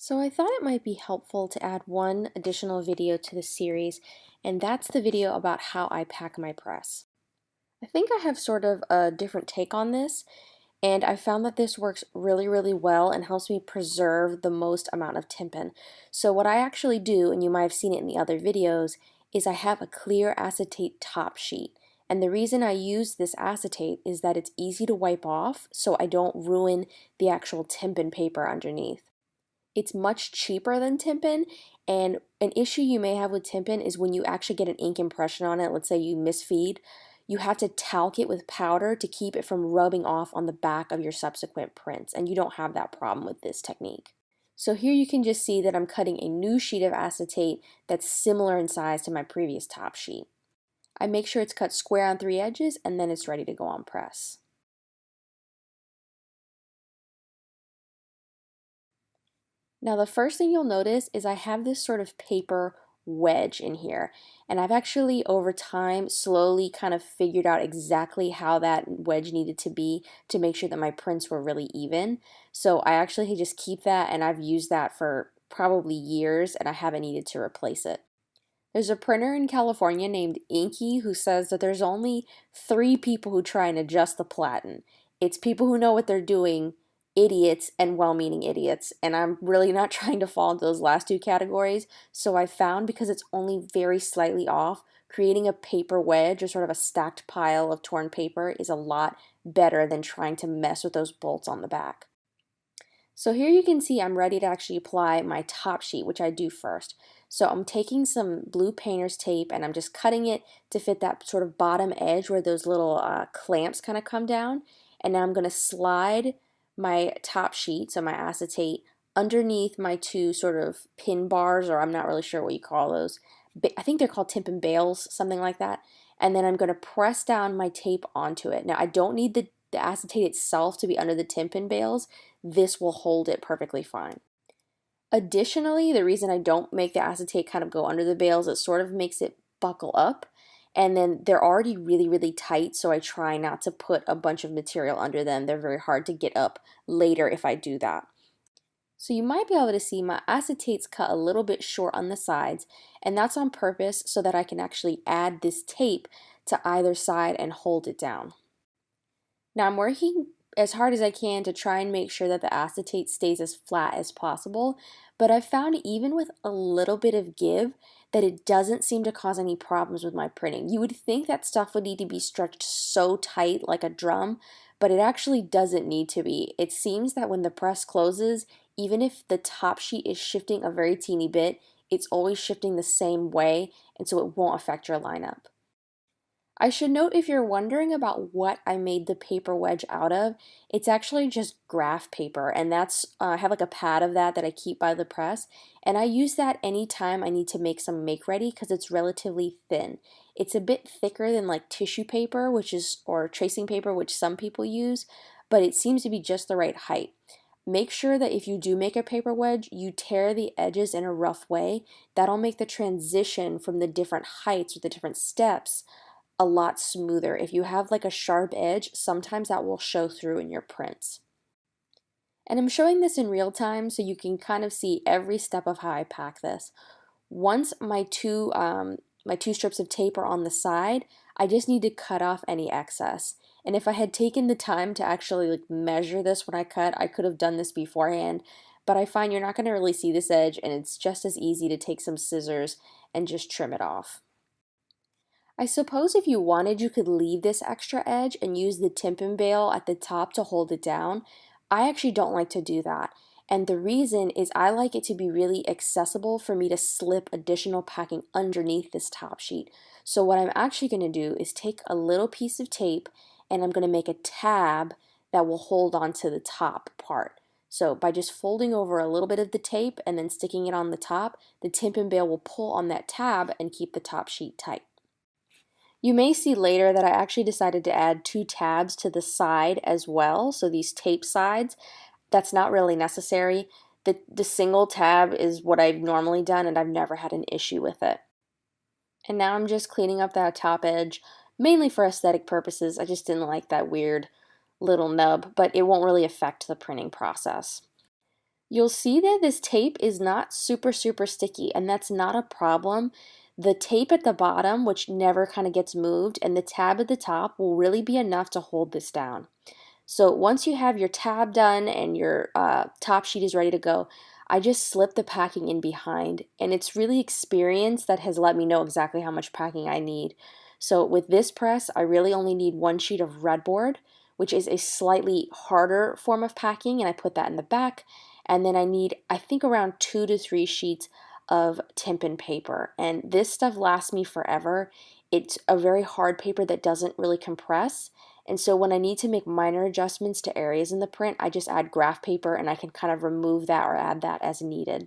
So I thought it might be helpful to add one additional video to the series, and that's the video about how I pack my press. I think I have sort of a different take on this, and I found that this works really well and helps me preserve the most amount of tympan. So what I actually do, and you might have seen it in the other videos, is I have a clear acetate top sheet. And the reason I use this acetate is that it's easy to wipe off so I don't ruin the actual tympan paper underneath. It's much cheaper than Timpan, and an issue you may have with Timpan is when you actually get an ink impression on it, let's say you misfeed, you have to talc it with powder to keep it from rubbing off on the back of your subsequent prints, and you don't have that problem with this technique. So here you can just see that I'm cutting a new sheet of acetate that's similar in size to my previous top sheet. I make sure it's cut square on 3 edges, and then it's ready to go on press. Now the first thing you'll notice is I have this sort of paper wedge in here, and I've actually over time slowly kind of figured out exactly how that wedge needed to be to make sure that my prints were really even. So I actually just keep that, and I've used that for probably years and I haven't needed to replace it. There's a printer in California named Inky who says that there's only 3 people who try and adjust the platen. It's people who know what they're doing, idiots, and well-meaning idiots. And I'm really not trying to fall into those last 2 categories. So I found because it's only very slightly off, creating a paper wedge or sort of a stacked pile of torn paper is a lot better than trying to mess with those bolts on the back. So here you can see I'm ready to actually apply my top sheet, which I do first. So I'm taking some blue painter's tape and I'm just cutting it to fit that sort of bottom edge where those little clamps kind of come down. And now I'm going to slide my top sheet, so my acetate, underneath my 2 sort of pin bars, or I'm not really sure what you call those. I think they're called tympan bales, something like that. And then I'm going to press down my tape onto it. Now I don't need the acetate itself to be under the tympan bales. This will hold it perfectly fine. Additionally, the reason I don't make the acetate kind of go under the bales, it sort of makes it buckle up. And then they're already really tight, so I try not to put a bunch of material under them. They're very hard to get up later if I do that. So you might be able to see my acetate's cut a little bit short on the sides, and that's on purpose so that I can actually add this tape to either side and hold it down. Now I'm working as hard as I can to try and make sure that the acetate stays as flat as possible, but I've found even with a little bit of give that it doesn't seem to cause any problems with my printing. You would think that stuff would need to be stretched so tight like a drum, but it actually doesn't need to be. It seems that when the press closes, even if the top sheet is shifting a very teeny bit, it's always shifting the same way, and so it won't affect your lineup. I should note, if you're wondering about what I made the paper wedge out of, it's actually just graph paper, and that's I have like a pad of that I keep by the press, and I use that anytime I need to make some make ready because it's relatively thin. It's a bit thicker than like tissue paper, or tracing paper, which some people use, but it seems to be just the right height. Make sure that if you do make a paper wedge, you tear the edges in a rough way. That'll make the transition from the different heights or the different steps a lot smoother. If you have like a sharp edge, sometimes that will show through in your prints. And I'm showing this in real time so you can kind of see every step of how I pack this. Once my two strips of tape are on the side, I just need to cut off any excess. And if I had taken the time to actually like measure this when I cut, I could have done this beforehand. But I find you're not going to really see this edge, and it's just as easy to take some scissors and just trim it off. I suppose if you wanted, you could leave this extra edge and use the tympan bale at the top to hold it down. I actually don't like to do that. And the reason is I like it to be really accessible for me to slip additional packing underneath this top sheet. So what I'm actually going to do is take a little piece of tape and I'm going to make a tab that will hold onto the top part. So by just folding over a little bit of the tape and then sticking it on the top, the tympan bale will pull on that tab and keep the top sheet tight. You may see later that I actually decided to add 2 tabs to the side as well, so these tape sides. That's not really necessary. The single tab is what I've normally done, and I've never had an issue with it. And now I'm just cleaning up that top edge, mainly for aesthetic purposes. I just didn't like that weird little nub, but it won't really affect the printing process. You'll see that this tape is not super sticky, and that's not a problem. The tape at the bottom, which never kind of gets moved, and the tab at the top will really be enough to hold this down. So once you have your tab done and your top sheet is ready to go, I just slip the packing in behind, and it's really experience that has let me know exactly how much packing I need. So with this press, I really only need one sheet of redboard, which is a slightly harder form of packing, and I put that in the back. And then I need, I think, around 2 to 3 sheets of Timpen paper, and this stuff lasts me forever. It's a very hard paper that doesn't really compress, and so when I need to make minor adjustments to areas in the print, I just add graph paper and I can kind of remove that or add that as needed.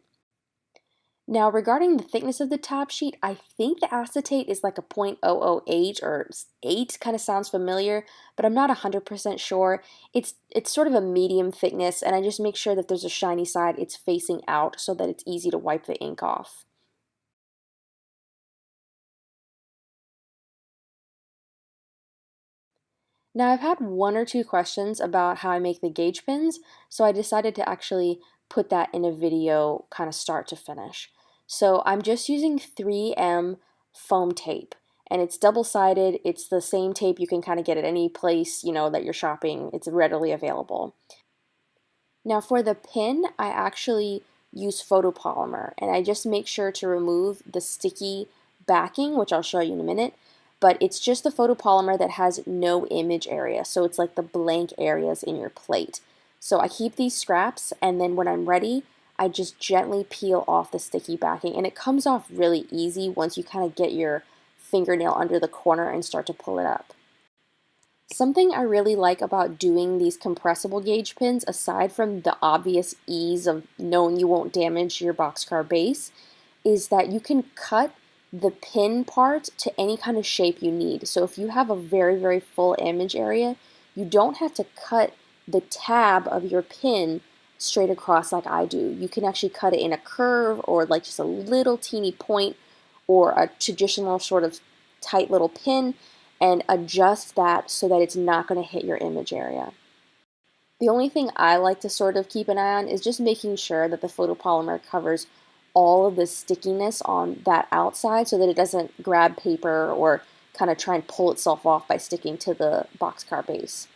Now, regarding the thickness of the top sheet, I think the acetate is like a 0.008 or 8, kind of sounds familiar, but I'm not 100% sure. It's sort of a medium thickness, and I just make sure that there's a shiny side, it's facing out so that it's easy to wipe the ink off. Now, I've had 1 or 2 questions about how I make the gauge pins, so I decided to actually put that in a video kind of start to finish. So I'm just using 3M foam tape, and it's double-sided. It's the same tape you can kind of get at any place, that you're shopping. It's readily available. Now for the pin, I actually use photopolymer, and I just make sure to remove the sticky backing, which I'll show you in a minute, but it's just the photopolymer that has no image area, so it's like the blank areas in your plate. So I keep these scraps, and then when I'm ready, I just gently peel off the sticky backing, and it comes off really easy once you kind of get your fingernail under the corner and start to pull it up. Something I really like about doing these compressible gauge pins, aside from the obvious ease of knowing you won't damage your boxcar base, is that you can cut the pin part to any kind of shape you need. So if you have a very full image area, you don't have to cut the tab of your pin straight across like I do. You can actually cut it in a curve or like just a little teeny point or a traditional sort of tight little pin and adjust that so that it's not going to hit your image area. The only thing I like to sort of keep an eye on is just making sure that the photopolymer covers all of the stickiness on that outside so that it doesn't grab paper or kind of try and pull itself off by sticking to the boxcar base.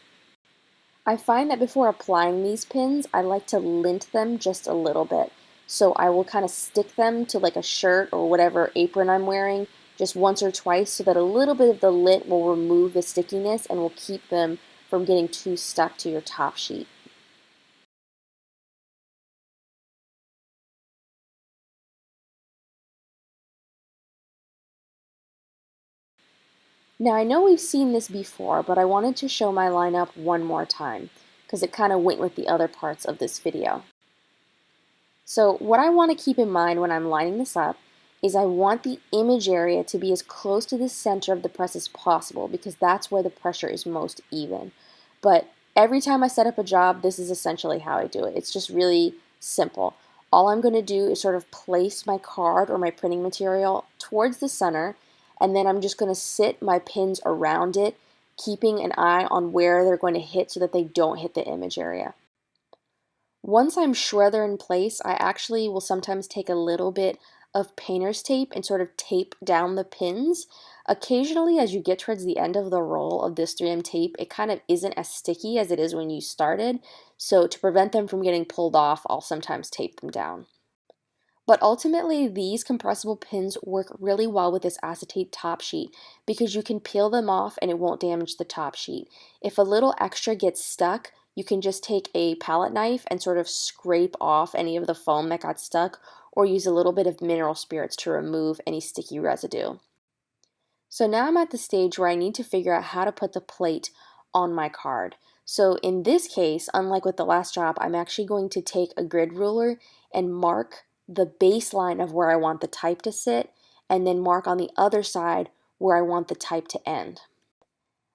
I find that before applying these pins, I like to lint them just a little bit. So I will kind of stick them to like a shirt or whatever apron I'm wearing just once or twice so that a little bit of the lint will remove the stickiness and will keep them from getting too stuck to your top sheet. Now I know we've seen this before, but I wanted to show my lineup one more time because it kind of went with the other parts of this video. So what I want to keep in mind when I'm lining this up is I want the image area to be as close to the center of the press as possible because that's where the pressure is most even. But every time I set up a job, this is essentially how I do it. It's just really simple. All I'm going to do is sort of place my card or my printing material towards the center, and then I'm just going to sit my pins around it, keeping an eye on where they're going to hit so that they don't hit the image area. Once I'm sure they're in place, I actually will sometimes take a little bit of painter's tape and sort of tape down the pins. Occasionally, as you get towards the end of the roll of this 3M tape, it kind of isn't as sticky as it is when you started. So to prevent them from getting pulled off, I'll sometimes tape them down. But ultimately, these compressible pins work really well with this acetate top sheet because you can peel them off and it won't damage the top sheet. If a little extra gets stuck, you can just take a palette knife and sort of scrape off any of the foam that got stuck or use a little bit of mineral spirits to remove any sticky residue. So now I'm at the stage where I need to figure out how to put the plate on my card. So in this case, unlike with the last job, I'm actually going to take a grid ruler and mark the baseline of where I want the type to sit, and then mark on the other side where I want the type to end.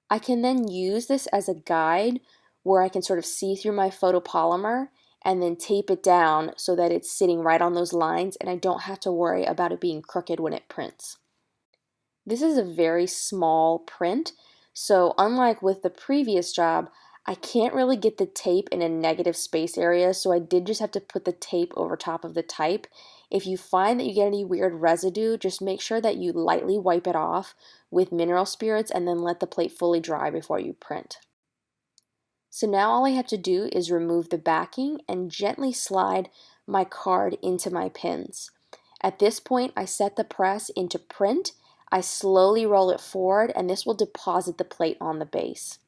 I can then use this as a guide where I can sort of see through my photopolymer and then tape it down so that it's sitting right on those lines and I don't have to worry about it being crooked when it prints. This is a very small print, so unlike with the previous job, I can't really get the tape in a negative space area, so I did just have to put the tape over top of the type. If you find that you get any weird residue, just make sure that you lightly wipe it off with mineral spirits and then let the plate fully dry before you print. So now all I have to do is remove the backing and gently slide my card into my pins. At this point, I set the press into print. I slowly roll it forward, and this will deposit the plate on the base.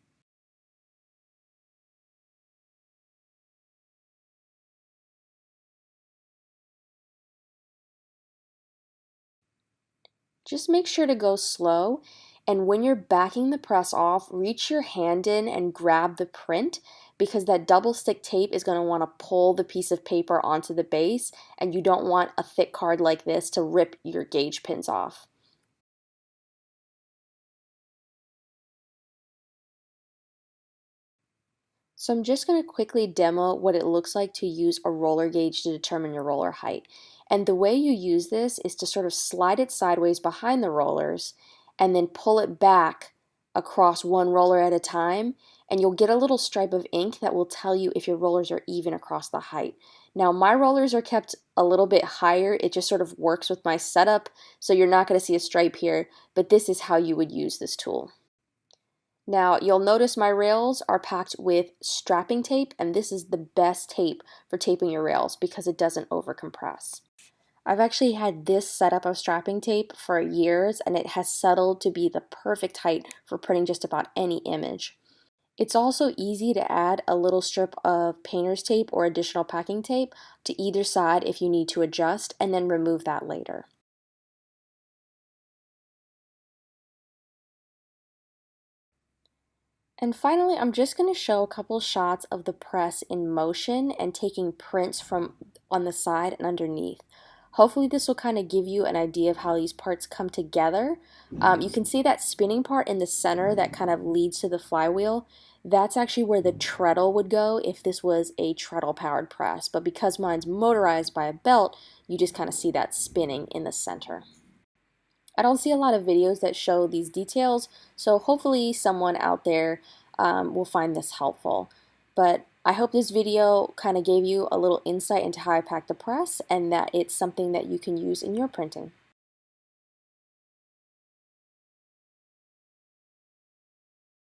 Just make sure to go slow, and when you're backing the press off, reach your hand in and grab the print because that double stick tape is going to want to pull the piece of paper onto the base, and you don't want a thick card like this to rip your gauge pins off. So I'm just going to quickly demo what it looks like to use a roller gauge to determine your roller height. And the way you use this is to sort of slide it sideways behind the rollers and then pull it back across one roller at a time, and you'll get a little stripe of ink that will tell you if your rollers are even across the height. Now my rollers are kept a little bit higher, it just sort of works with my setup, so you're not going to see a stripe here, but this is how you would use this tool. Now, you'll notice my rails are packed with strapping tape, and this is the best tape for taping your rails because it doesn't overcompress. I've actually had this setup of strapping tape for years, and it has settled to be the perfect height for printing just about any image. It's also easy to add a little strip of painter's tape or additional packing tape to either side if you need to adjust, and then remove that later. And finally, I'm just going to show a couple shots of the press in motion and taking prints from on the side and underneath. Hopefully this will kind of give you an idea of how these parts come together. You can see that spinning part in the center that kind of leads to the flywheel. That's actually where the treadle would go if this was a treadle powered press. But because mine's motorized by a belt, you just kind of see that spinning in the center. I don't see a lot of videos that show these details, so hopefully someone out there will find this helpful. But I hope this video kind of gave you a little insight into how I pack the press and that it's something that you can use in your printing.